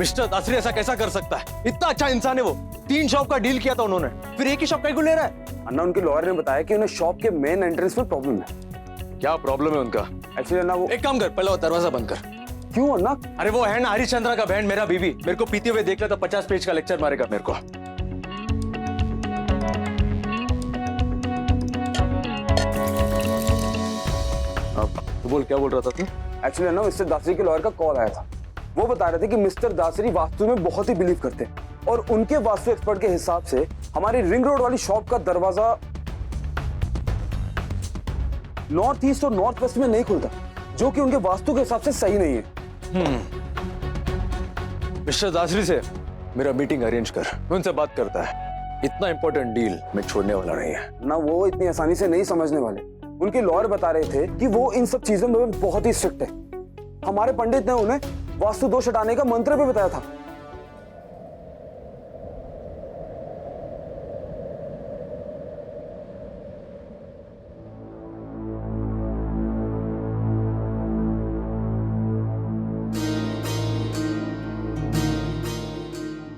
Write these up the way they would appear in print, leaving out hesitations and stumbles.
Mister Dasari ऐसा कैसा कर सकता है? इतना अच्छा इंसान है वो। 3 शॉप का डील किया था उन्होंने, फिर एक ही शॉप का ले रहा है। अन्ना, उनके लॉयर ने बताया कि उन्हें शॉप के मेन एंट्रेंस में प्रॉब्लम है। क्या प्रॉब्लम है उनका? एक्चुअली अन्ना वो एक काम कर, पहले वो दरवाजा बंद कर। क्यों अन्ना? अरे वो है ना हरिश्चंद्रा का बहन, मेरा बीवी, मेरे को पीते हुए देख लेता 50 पेज का लेक्चर मारेगा मेरे को। अब तू बोल, क्या बोल रहा था तू? एक्चुअली अन्ना, मिस्टर दासरी के लॉयर का कॉल आया था। वो बता रहे थे कि मिस्टर दासरी वास्तु में बहुत ही बिलीव करते हैं और उनके वास्तु एक्सपर्ट के हिसाब से हमारी रिंग रोड वाली शॉप का दरवाजा नॉर्थ ईस्ट और नॉर्थ वेस्ट में नहीं खुलता, जो कि उनके वास्तु के हिसाब से सही नहीं है। मिस्टर दासरी से मेरा मीटिंग अरेंज कर, मैं उनसे बात करता है। इतना इंपॉर्टेंट डील मैं छोड़ने वाला नहीं है ना। वो इतनी आसानी से नहीं समझने वाले। उनके लॉयर बता रहे थे कि वो इन सब चीजों में बहुत ही स्ट्रिक्ट है। हमारे पंडित ने उन्हें वास्तु दोष हटाने का मंत्र भी बताया था।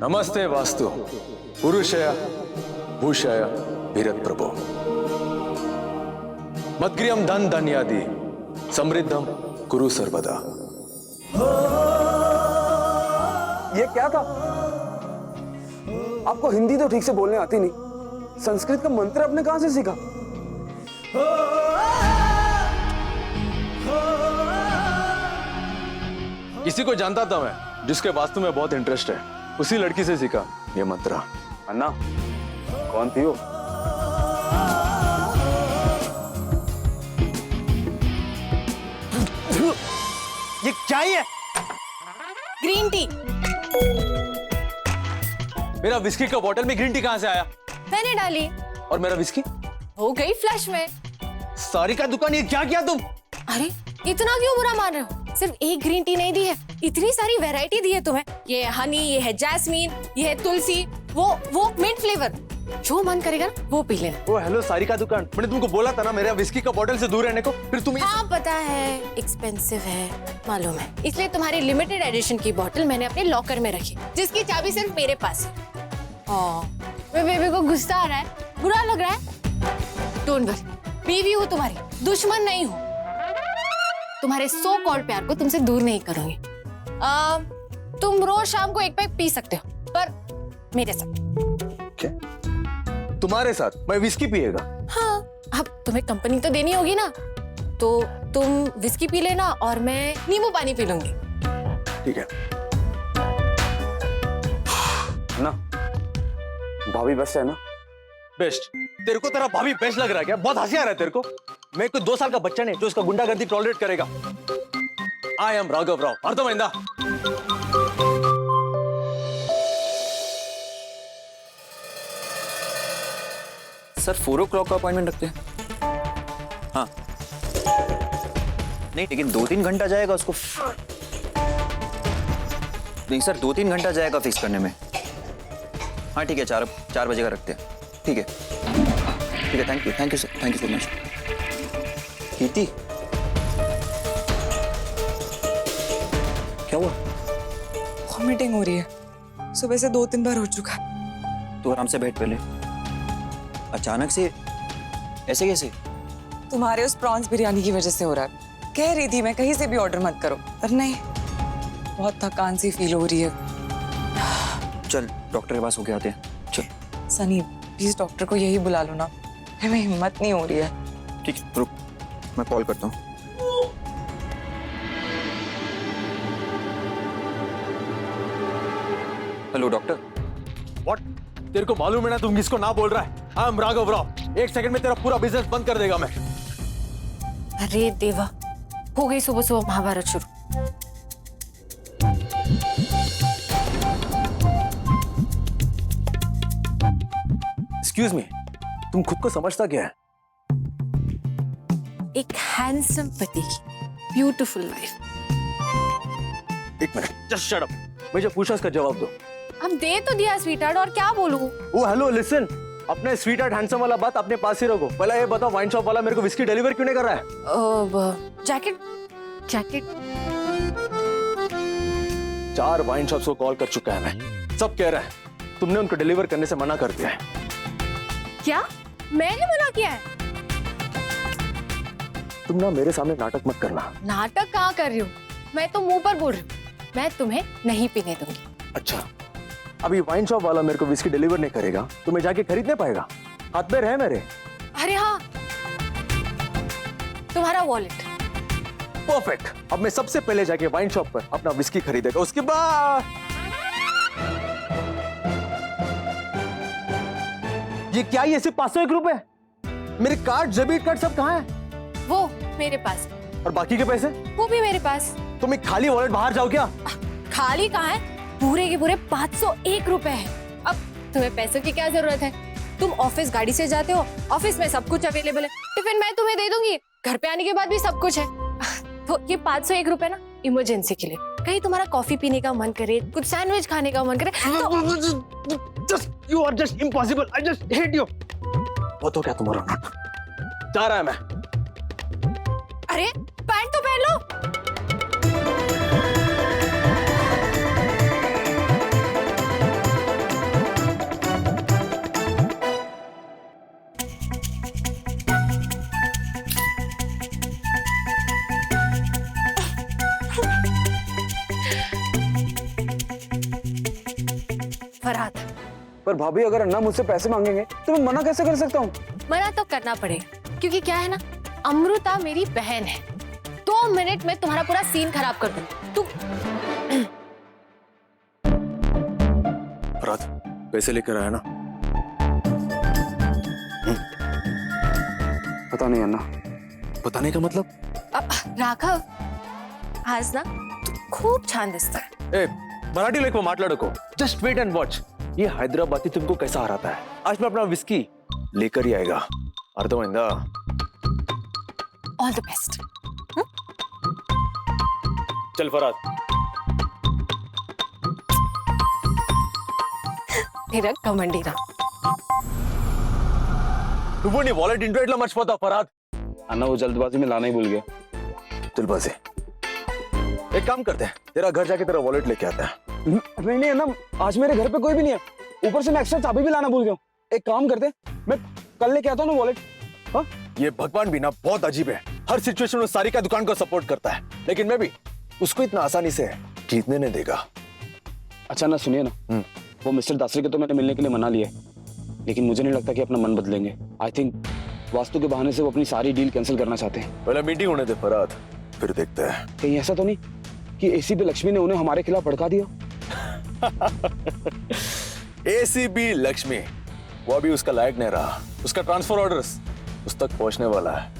नमस्ते वास्तु, पुरुषय भूषय भीरत प्रभो, मद्ग्रियम धन धन्यादि समृद्धम कुरु सर्वदा। ये क्या था? आपको हिंदी तो ठीक से बोलने आती नहीं, संस्कृत का मंत्र आपने कहां से सीखा? किसी को जानता था मैं जिसके वास्तु में बहुत इंटरेस्ट है, उसी लड़की से सीखा ये मंत्र। अन्ना, कौन थी वो? ये क्या है? Green tea. मेरा विस्की का बोतल में ग्रीन टी कहां से आया? मैंने डाली और मेरा विस्की हो गई फ्लश में। सारी का दुकान, ये क्या किया तुम? अरे इतना क्यों बुरा मान रहे हो? सिर्फ एक ग्रीन टी नहीं दी है, इतनी सारी वैरायटी दी है तुम्हें। ये हनी, ये है जैस्मीन, ये है तुलसी, वो मिंट फ्लेवर। जो मन करेगा ना वो पी लेना। ओ हेलो, सारी का दुकान, मैंने तुमको बोला था ना मेरा विस्की का बोतल से दूर रहने को, फिर तुम हाँ पता है, एक्सपेंसिव है मालूम है, इसलिए तुम्हारी लिमिटेड एडिशन की बोतल मैंने अपने लॉकर में रखी, जिसकी चाबी सिर्फ मेरे पास है। मैं बेबी को गुस्सा आ रहा है, बुरा लग रहा है? डोंट वरी, बीवी हूँ तुम्हारी, दुश्मन नहीं हूँ। तुम्हारे सो कॉल्ड प्यार को तुमसे दूर नहीं करूंगी। तुम रोज शाम को एक पैक पी सकते हो, पर मेरे साथ। क्या? तुम्हारे साथ मैं विस्की पिएगा? हाँ, अब तुम्हें कंपनी तो देनी होगी ना, तो तुम विस्की पी लेना और मैं नींबू पानी पी लूंगी। ठीक है ना, भाभी बेस्ट है ना? बेस्ट? तेरे को तेरा भाभी बेस्ट लग रहा है क्या? बहुत हंसी आ रहा है तेरे को। मैं कोई 2 साल का बच्चा नहीं जो इसका गुंडागर्दी टॉलरेट करेगा। आई एम राघव राव, अर्थమైंदा? सर 4 o'clock का अपॉइंटमेंट रखते हैं। हाँ नहीं, लेकिन 2-3 घंटा जाएगा उसको। नहीं सर, 2-3 घंटा जाएगा फिक्स करने में। हाँ ठीक है, 4 बजे का रखते हैं। ठीक है ठीक है, thank you sir, thank you so much. Kirti, क्या हुआ? वॉमिटिंग हो रही है, सुबह से 2-3 बार हो चुका। तो आराम से बैठ पहले। अचानक से ऐसे कैसे? तुम्हारे उस प्रॉन्स बिरयानी की वजह से हो रहा है। कह रही थी मैं कहीं से भी ऑर्डर मत करो, पर नहीं, बहुत थकान सी फील हो रही है। चल डॉक्टर के पास होके आते हैं। चल सनी प्लीज डॉक्टर को यही बुला लो ना, हमें हिम्मत नहीं हो रही है। ठीक है, रुक मैं कॉल करता हूँ। Hello doctor. व्हाट? तेरे को मालूम है ना तुम किसको ना बोल रहा है? आई एम राघव राव। 1 सेकंड में तेरा पूरा बिजनेस बंद कर देगा मैं। अरे देवा, हो गई सुबह सुबह महाभारत शुरू। एक्सक्यूज मी, तुम खुद को समझता क्या है? एक हैंडसम पति की ब्यूटीफुल लाइफ। एक मिनट, जस्ट शट अप। मुझे पूछा इसका जवाब दो। अब दे तो दिया स्वीटहार्ट, और क्या बोलूं? ओ हेलो, लिसन, अपने स्वीट हार्ट हैंडसम वाला बात अपने पास ही रखो। पहले ये बताओ, वाइन शॉप वाला मेरे को विस्की डिलीवर क्यों नहीं कर रहा है? जैकेट जैकेट 4 वाइन शॉप्स को कॉल कर चुका है मैं, सब कह रहे हैं तुमने उनको डिलीवर करने से मना कर दिया है। क्या मैंने मना किया है? तुम ना मेरे सामने नाटक मत करना। नाटक कहाँ कर रही हूँ? मैं तो मुंह पर बोल रही हूँ, मैं तुम्हें नहीं पीने दूंगी। अच्छा, अभी वाइन शॉप वाला मेरे को विस्की डिलीवर नहीं करेगा तो मैं जाके खरीद नहीं पाएगा? हाथ पैर है मेरे। अरे हाँ, तुम्हारा वॉलेट। परफेक्ट, अब मैं सबसे पहले जाके वाइन शॉप पर अपना विस्की खरीदेगा, उसके बाद ये क्या, ये सिर्फ 501 रुपए? मेरे कार्ड, डेबिट कार्ड सब कहाँ है? वो मेरे पास, और बाकी के पैसे? वो भी मेरे पास। तुम एक खाली वॉलेट बाहर जाओ क्या? खाली कहाँ है? पूरे के पूरे 501 रुपए है। अब तुम्हें पैसों की क्या जरूरत है? तुम ऑफिस गाड़ी से जाते हो, ऑफिस में सब कुछ अवेलेबल है, टिफिन मैं तुम्हें दे दूंगी, घर पे आने के बाद भी सब कुछ है। तो ये 501 रुपए ना इमरजेंसी के लिए, कहीं तुम्हारा कॉफी पीने का मन करे, कुछ सैंडविच खाने का मन करे तो... You are just impossible. I just hate you. बहुत हो गया तुम्हारा नाटक, जा रहा है मैं। अरे पैंट तो पहन लो। फरहाद, पर भाभी अगर अन्ना मुझसे पैसे मांगेंगे तो मैं मना कैसे कर सकता हूँ? मना तो करना पड़ेगा, क्योंकि क्या है ना, अमृता मेरी बहन है। 2 मिनट में तुम्हारा पूरा सीन खराब कर दूं। तुम रात पैसे लेकर आया ना? पता नहीं अन्ना। बताने का मतलब? राघव, आज ना तू खूप छान दिसतोय। ए, मराठी लेको माटलाडको, जस्ट वेट एंड वॉच। ये हैदराबादी तुमको कैसा हराता है। आज मैं अपना विस्की लेकर ही आएगा, अर्थమైंदा? All the best. चल फराद। मेरा घमंडी ना। నువ్వు वॉलेट इंटू इट्ला मर्చిపోతావు फराद। अन्ना वो जल्दबाजी में लाना ही भूल गया। जल्दबाजी। एक काम करते हैं, तेरा घर जाके तेरा वॉलेट लेके आता है। नहीं अन्ना, आज मेरे घर पे कोई भी नहीं है, ऊपर से मैं एक्स्ट्रा चाबी भी लाना भूल गया हूँ। एक काम करते हैं, मैं कल लेके आता हूँ ना वॉलेट। हाँ, ये भगवान भी ना बहुत अजीब है, हर सिचुएशन में सारिका दुकान को सपोर्ट करता है, लेकिन मैं भी उसको इतना आसानी से जीतने नहीं देगा। अच्छा ना, सुनिए ना, वो मिस्टर दासरी के तो मैंने मिलने के लिए मना लिया है, लेकिन मुझे नहीं लगता कि अपना मन बदलेंगे। आई थिंक वास्तु के बहाने से वो अपनी सारी डील कैंसिल करना चाहते हैं। पहले मीटिंग होने दे फराद, फिर देखते हैं। कहीं ऐसा तो नहीं कि एसीपी लक्ष्मी ने उन्हें हमारे खिलाफ भड़का दिया? एसीपी लक्ष्मी, वो अभी उसका लायक नहीं रहा। उसका ट्रांसफर ऑर्डर्स उस तक पहुंचने वाला है।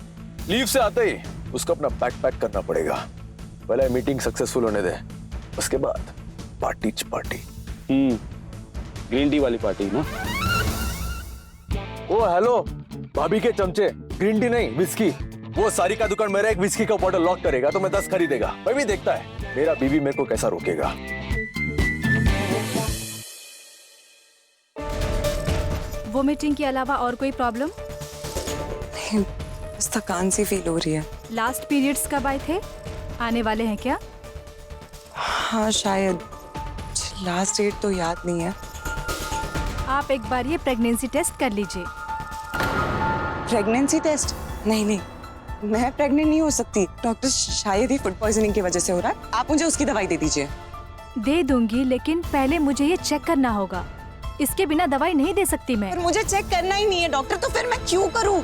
लीव से आते ही उसको अपना बैग पैक करना पड़ेगा। पहले मीटिंग सक्सेसफुल होने दे, उसके बाद पार्टी पार्टी। ग्रीन टी वाली पार्टी ना? ओ हेलो, भाभी के चमचे, ग्रीन टी नहीं विस्की। वो सारी का दुकान मेरा एक विस्की का बॉटल लॉक करेगा तो मैं 10 खरीदेगा। मैं भी देखता है मेरा बीवी मेरे को कैसा रोकेगा। वो मीटिंग के अलावा और कोई प्रॉब्लम? बस थकान सी फील हो रही है। लास्ट पीरियड्स कब आए थे? आने वाले हैं क्या? हाँ शायद, लास्ट डेट तो याद नहीं है। आप एक बार ये प्रेगनेंसी टेस्ट कर लीजिए। Pregnancy test? नहीं, मैं प्रेग्नेंट नहीं हो सकती। डॉक्टर, शायद ही फूड पॉइजनिंग की वजह से हो रहा है। आप मुझे उसकी दवाई दे दीजिए। दे दूंगी, लेकिन पहले मुझे ये चेक करना होगा। इसके बिना दवाई नहीं दे सकती मैं। पर मुझे चेक करना ही नहीं है डॉक्टर, तो फिर मैं क्यों करूं?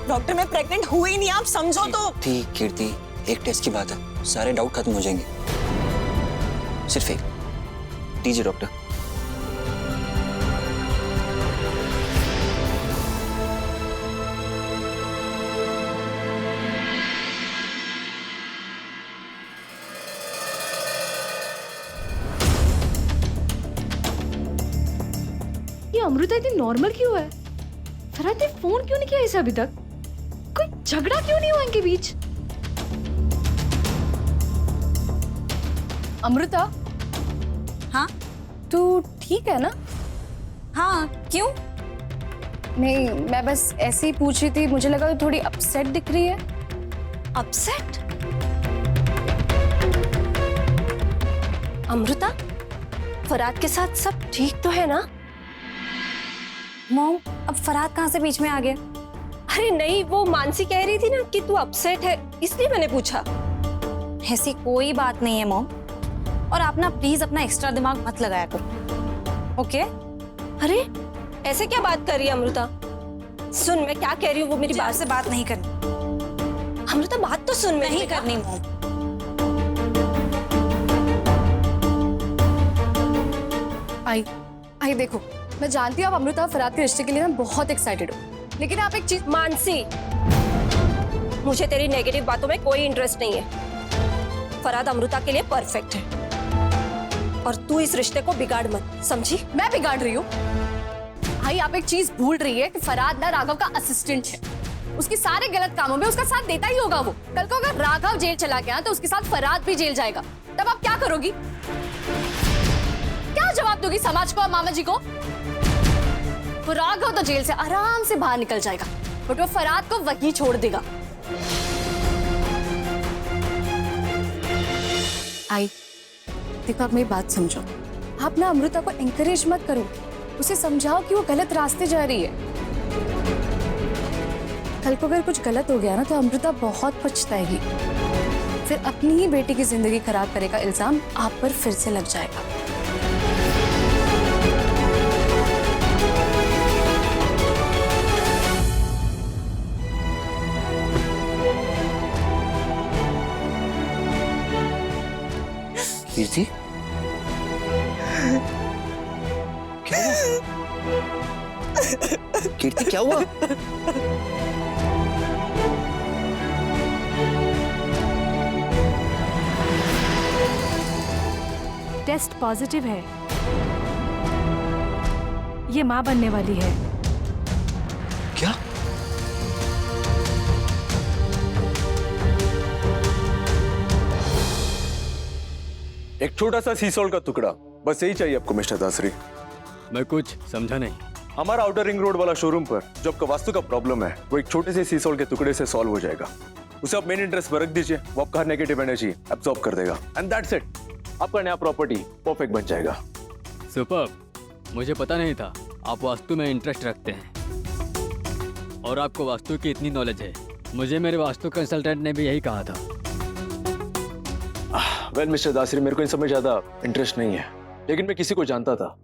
डॉक्टर, मैं प्रेग्नेंट हुई नहीं, आप समझो तो। कीर्ति, एक टेस्ट की बात है, सारे डाउट खत्म हो जाएंगे। सिर्फ एक दीजिए डॉक्टर। ये अमृता इतनी नॉर्मल क्यों है? फरहाद ने फोन क्यों नहीं किया इसे अभी तक? कोई झगड़ा क्यों नहीं हुआ इनके बीच? अमृता, हाँ तू ठीक है ना? हाँ, क्यों? नहीं, मैं बस ऐसे ही पूछ रही थी, मुझे लगा तू थोड़ी अपसेट दिख रही है। अपसेट? अमृता, फराद के साथ सब ठीक तो है ना? मॉम, अब फराद कहाँ से बीच में आ गया? अरे नहीं, वो मानसी कह रही थी ना कि तू अपसेट है, इसलिए मैंने पूछा। ऐसी कोई बात नहीं है मॉम, और आप ना प्लीज अपना एक्स्ट्रा दिमाग मत लगाया करो, ओके? अरे ऐसे क्या बात कर रही है अमृता? सुन, मैं क्या कह रही हूँ वो मेरी बात से बात नहीं करनी। अमृता बात तो सुन। नहीं करनी मॉम। आई देखो, मैं जानती हूँ आप अमृता और फराद के रिश्ते के लिए ना बहुत एक्साइटेड हो, लेकिन आप एक चीज। मानसी, मुझे तेरी नेगेटिव बातों में कोई इंटरेस्ट नहीं है। फराद अमृता के लिए परफेक्ट है और तू इस रिश्ते को बिगाड़ मत, समझी? मैं बिगाड़ रही हूँ? भाई आप एक चीज भूल रही है कि फराद ना राघव का असिस्टेंट है। उसके सारे गलत कामों में उसका साथ देता ही होगा वो। कल को अगर राघव जेल चला गया तो उसके साथ फराद भी जेल जाएगा, तब आप क्या करोगी? क्या जवाब दोगी समाज को और मामा जी को? वो राघव तो जेल से आराम से बाहर निकल जाएगा, बट वो फराद को वहीं छोड़ देगा। आई देखो, आप मेरी बात समझो। आप ना अमृता को एंकरेज मत करो, उसे समझाओ कि वो गलत रास्ते जा रही है। कल को अगर कुछ गलत हो गया ना तो अमृता बहुत पछताएगी, फिर अपनी ही बेटी की जिंदगी खराब करे का इल्जाम आप पर फिर से लग जाएगा। कीर्ति, क्या हुआ? कीर्ति क्या हुआ? टेस्ट पॉजिटिव है। ये माँ बनने वाली है। क्या? एक छोटा सा सी सॉल्ट का टुकड़ा, बस यही चाहिए आपको मिस्टर दासरी। मैं कुछ समझा नहीं। हमारा आउटर रिंग रोड वाला शोरूम पर जो आपका वास्तु का प्रॉब्लम है वो एक छोटे से सी सॉल्ट के टुकड़े से सॉल्व हो जाएगा। उसे आप मेन इंटरेस्ट पर रख दीजिए, वो आपका हर नेगेटिव एनर्जी एब्सॉर्ब कर देगा एंड दैट्स इट। आपका नया प्रॉपर्टी परफेक्ट बन जाएगा। सुपर्ब, मुझे पता नहीं था आप वास्तु में इंटरेस्ट रखते हैं और आपको वास्तु की इतनी नॉलेज है। मुझे मेरे वास्तु कंसल्टेंट ने भी यही कहा था। वेल मिस्टर दासरी, मेरे को इन सब में ज्यादा इंटरेस्ट नहीं है, लेकिन मैं किसी को जानता था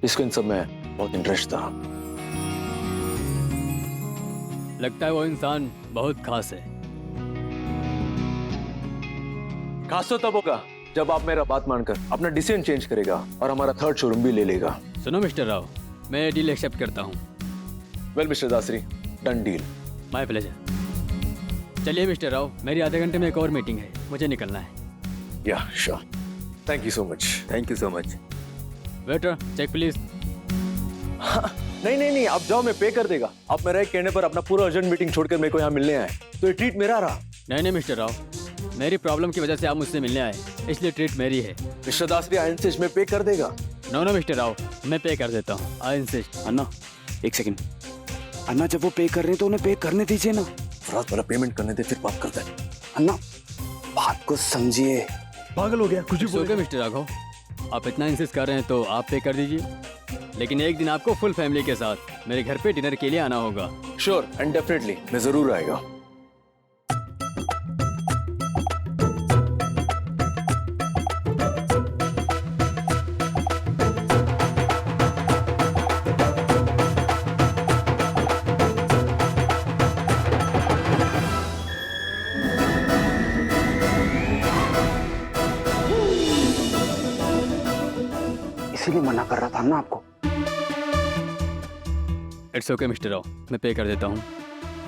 इसको इन सब में बहुत इंटरेस्ट था। लगता है वो इंसान बहुत खास है। खास तो तब होगा जब आप मेरा बात मानकर अपना डिसीजन चेंज करेगा और हमारा थर्ड शोरूम भी ले लेगा। सुनो मिस्टर राव, मैं डील एक्सेप्ट करता हूँ। Well mister Dasari, done deal. My pleasure. चलिए मिस्टर राव, मेरी आधे घंटे में एक और मीटिंग है, मुझे निकलना है। Yeah sure, thank you so much. Thank you so much. Waiter, check please. नहीं, आप जाओ, मैं पे कर देगा। आप मेरा एक कहने पर अपना पूरा अर्जेंट मीटिंग छोड़कर मेरे को यहाँ मिलने आए, तो ये ट्रीट मेरा रहा। नहीं मिस्टर राव, मेरी प्रॉब्लम की वजह से आप मुझसे मिलने आए, इसलिए ट्रीट मेरी है। मिस्टर दासरी, आई इंसिस्ट, मैं पे कर देगा। नो मिस्टर राव, मैं पे कर देता हूँ। I insist. अन्ना, एक सेकंड। अन्ना, जब वो पे कर रहे हैं तो उन्हें पे करने दीजिए ना। रात वाला पेमेंट करने दे, फिर बात करते हैं। अन्ना, बात को समझिए। पागल हो गया, कुछ भी ओके मिस्टर राघव, आप इतना इंसिस्ट कर रहे हैं तो आप पे कर दीजिए, लेकिन एक दिन आपको फुल फैमिली के साथ मेरे घर पे डिनर के लिए आना होगा। श्योर एंड डेफिनेटली, मैं जरूर आएगा। इसीलिए मना कर रहा था ना आपको। इट्स ओके मिस्टर राव, मैं पे कर देता हूँ,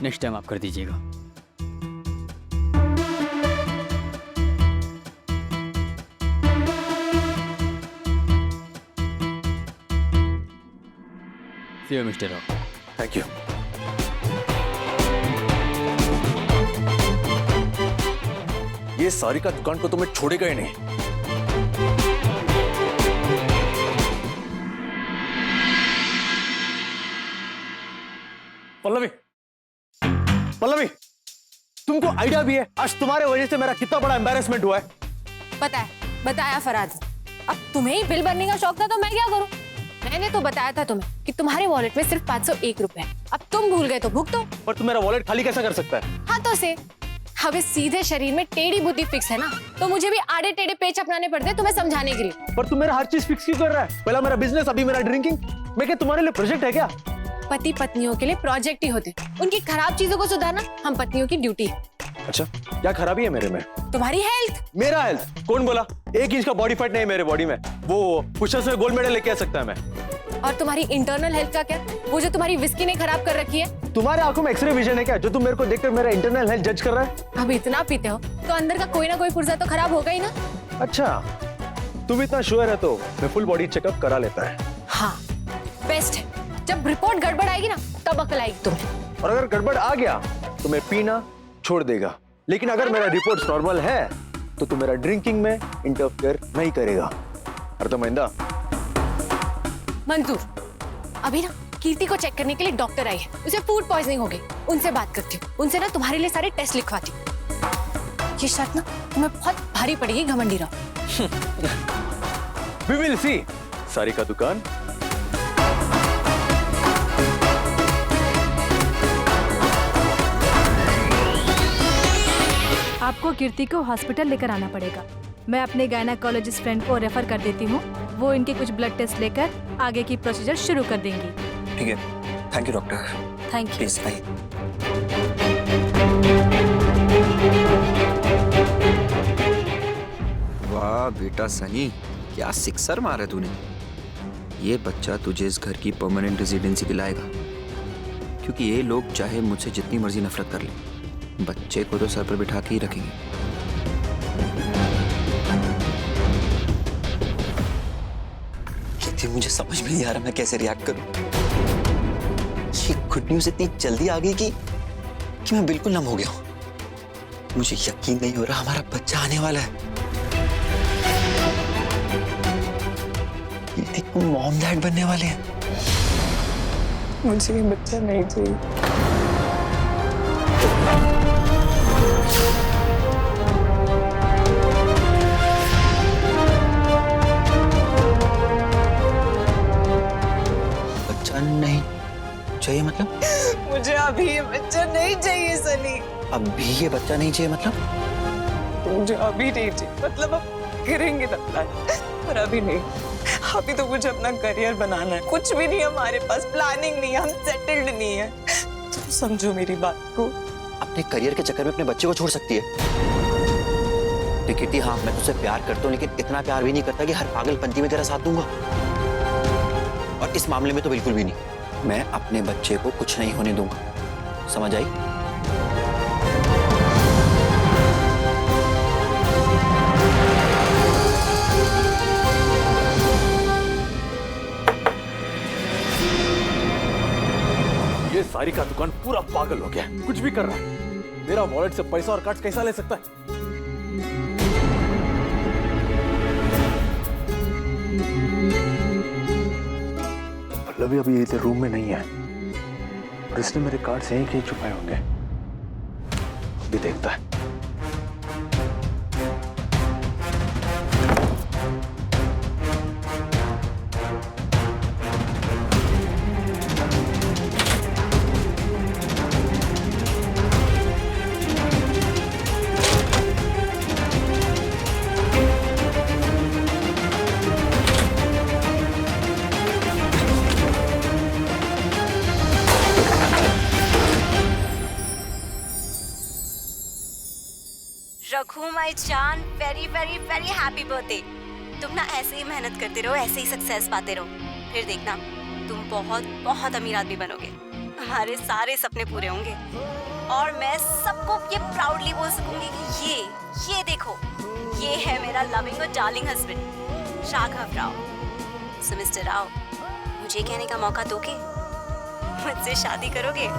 नेक्स्ट टाइम आप कर दीजिएगा। See you mister Rao. Thank you. ये सारी का दुकान को तो मैं छोड़ेगा ही नहीं। पल्लवी, तुमको आइडिया भी है आज तुम्हारे वजह से मेरा कितना बड़ा एम्बैरेसमेंट हुआ है? बताया फराद, अब तुम्हें ही बिल भरने का शौक था तो मैं क्या करूं? मैंने तो बताया था तुम्हें कि तुम्हारे वॉलेट में सिर्फ 501 रुपए है। अब तुम भूल गए तो भुगतो। पर तू मेरा वॉलेट खाली कैसा कर सकता है? हाथों से। अब इस सीधे शरीर में टेढ़ी बुद्धि फिक्स है ना, तो मुझे भी आड़े टेढ़े पेच अपनाने पड़ते हैं तुम्हें समझाने के लिए। पर तू मेरा हर चीज फिक्स क्यों कर रहा है? पहला मेरा बिजनेस, अभी मेरा ड्रिंकिंग। मैं क्या तुम्हारे लिए प्रोजेक्ट है क्या? पति पत्नियों के लिए प्रोजेक्ट ही होते, उनकी खराब चीजों को सुधारना हम पत्नियों की ड्यूटी है। अच्छा, क्या खराबी है मेरे में? तुम्हारी हेल्थ। मेरा हेल्थ? कौन बोला? 1 इंच का बॉडी फैट नहीं है मेरे बॉडी में। वो पुशअप्स में गोल्ड मेडल लेके आ सकता है मैं। और तुम्हारी इंटरनल हेल्थ का क्या? वो जो तुम्हारी विस्की ने खराब कर रखी है। तुम्हारे आंखों में एक्सरे विजन है क्या, जो तुम मेरे को देखकर मेरा इंटरनल हेल्थ जज कर रहा है? अब इतना पीते हो तो अंदर का कोई ना कोई पुर्जा तो खराब होगा ही ना। अच्छा, तुम इतना श्योर है तो मैं फुल बॉडी चेकअप करा लेता है। हाँ, बेस्ट है। जब रिपोर्ट गड़बड़ आएगी ना तब अकल आएगी तुम्हें। और अगर गड़बड़ आ गया तो मैं पीना छोड़ देगा, लेकिन अगर मेरा रिपोर्ट नॉर्मल है तो तू मेरा ड्रिंकिंग में इंटरफेयर नहीं करेगा। अर्धमैंदा? मंजूर। अभी ना कीर्ति को चेक करने के लिए डॉक्टर आई है, उसे फूड पॉइजनिंग हो गई। उनसे बात करती हूँ, उनसे ना तुम्हारे लिए सारे टेस्ट लिखवाती हूँ। ये शर्त ना तुम्हें बहुत भारी पड़ेगी घमंडी रहो। We will see। सारी का दुकान। आपको कीर्ति को हॉस्पिटल लेकर आना पड़ेगा। मैं अपने गायनेकोलॉजिस्ट फ्रेंड को रेफर कर देती हूँ, वो इनके कुछ ब्लड टेस्ट लेकर आगे की प्रोसीजर शुरू कर देंगी। ठीक है, thank you doctor. Thank you. Please आइए। वाह बेटा सनी, क्या सिक्सर मारा तूने। ये बच्चा तुझे इस घर की परमानेंट रेजिडेंसी दिलाएगा, क्योंकि ये लोग चाहे मुझसे जितनी मर्जी नफरत कर ले, बच्चे को तो सर पर बिठा के ही रखेंगे। मुझे समझ में नहीं आ रहा मैं कैसे रिएक्ट करूं। ये गुड न्यूज़ इतनी जल्दी आ गई कि मैं बिल्कुल नम हो गया हूं। मुझे यकीन नहीं हो रहा हमारा बच्चा आने वाला है। कीर्ति को मॉम डैड बनने वाले हैं। मुझे ये बच्चा नहीं चाहिए। नहीं चाहिए मतलब? मुझे अभी ये बच्चा नहीं चाहिए सनी। अभी ये बच्चा नहीं चाहिए मतलब? मुझे अभी नहीं चाहिए मतलब अब करेंगे ना प्लान, पर अभी नहीं। अभी तो मुझे अपना करियर बनाना है। कुछ भी नहीं हमारे पास, प्लानिंग नहीं है, हम सेटल्ड नहीं है। तुम समझो मेरी बात को। अपने करियर के चक्कर में अपने बच्चे को छोड़ सकती है? कीर्ति, हाँ मैं तुझसे प्यार करता हूँ, लेकिन इतना प्यार भी नहीं करता कि हर पागलपंती में तेरा साथ दूंगा। और इस मामले में तो बिल्कुल भी नहीं। मैं अपने बच्चे को कुछ नहीं होने दूंगा, समझ आई? ये सारी का दुकान पूरा पागल हो गया, कुछ भी कर रहा है। मेरा वॉलेट से पैसा और कार्ड्स कैसा ले सकता है? पल्लवी अभी इधर रूम में नहीं है और इसने मेरे कार्ड्स यहीं कहीं छुपाए होंगे। अभी देखता है। रघु माई जान, very very very happy birthday. तुम ना ऐसे ही मेहनत करते रहो, ऐसे ही सक्सेस पाते रहो, फिर देखना तुम बहुत बहुत अमीर आदमी बनोगे। हमारे सारे सपने पूरे होंगे और मैं सबको ये प्राउडली बोल सकूंगी कि ये देखो, ये है मेरा लविंग और डार्लिंग हस्बैंड राघव राव। सो मिस्टर राव, मुझे कहने का मौका दोगे? मुझसे शादी करोगे?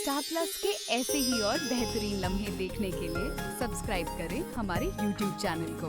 स्टार प्लस के ऐसे ही और बेहतरीन लम्हे देखने के लिए सब्सक्राइब करें हमारे YouTube चैनल को।